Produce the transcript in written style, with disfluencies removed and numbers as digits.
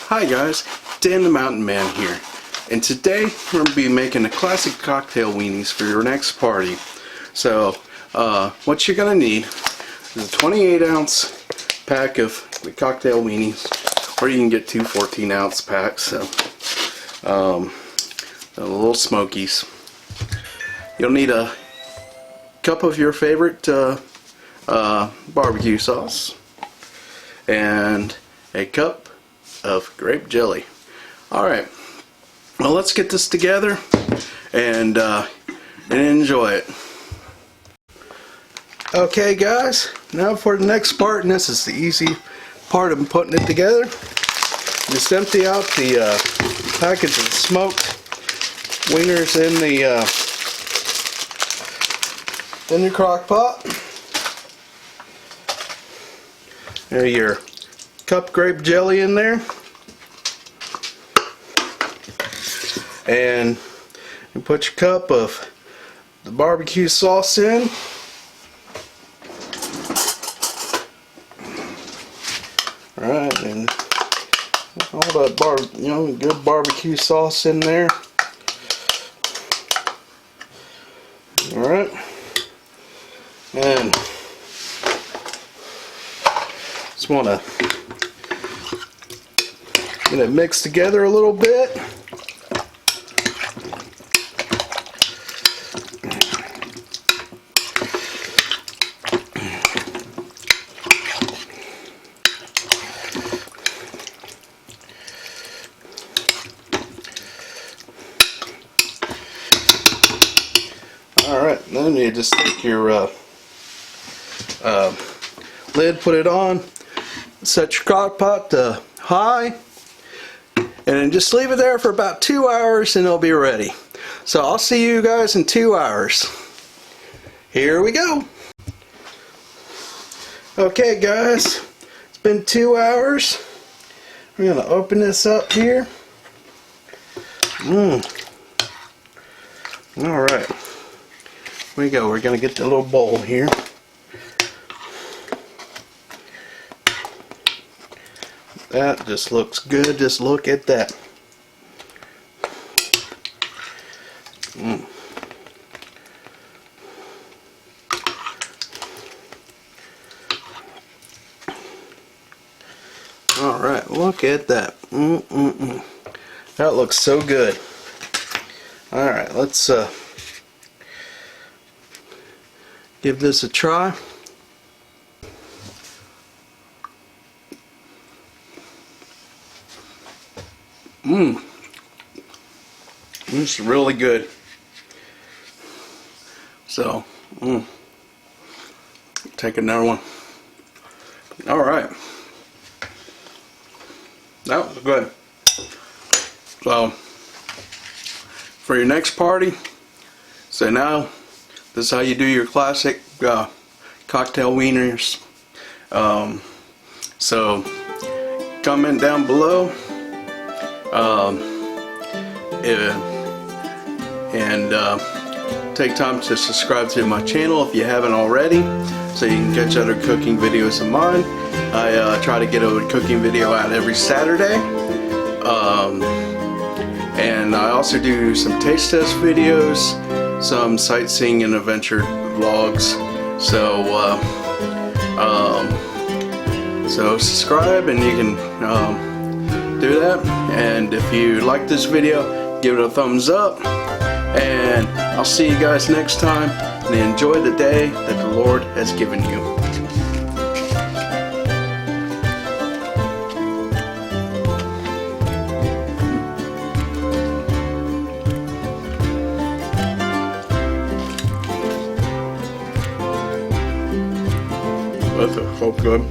Hi guys, Dan the Mountain Man here, and today we're going to be making a classic cocktail weenies for your next party. So what you're going to need is a 28-ounce pack of the cocktail weenies, or you can get two 14-ounce packs, so the little smokies. You'll need a cup of your favorite barbecue sauce and a cup of grape jelly. Alright, well, let's get this together and enjoy it. Okay guys, now for the next part, and this is the easy part of putting it together. Just empty out the package of smoked wieners in your crock pot. There's your cup grape jelly in there, and you put your cup of the barbecue sauce in. Alright, and all that good barbecue sauce in there. Alright, and just want to get it mixed together a little bit. Alright, then you just take your lid, put it on, set your crock pot to high, and then just leave it there for about 2 hours and it'll be ready. So I'll see you guys in 2 hours. Here we go. Okay guys, it's been 2 hours. We're going to open this up here. Alright. Here we go. We're going to get the little bowl here. That just looks good. Just look at that. Alright, look at that. That looks so good. Alright, let's give this a try. This is really good. So, take another one. Alright. That was good. So, for your next party, so now, this is how you do your classic cocktail wieners. So, comment down below. Take time to subscribe to my channel if you haven't already, so you can catch other cooking videos of mine. I try to get a cooking video out every Saturday, and I also do some taste test videos, some sightseeing and adventure vlogs. So so subscribe and you can do that. And if you like this video, give it a thumbs up, and I'll see you guys next time, and enjoy the day that the Lord has given you. That's so good.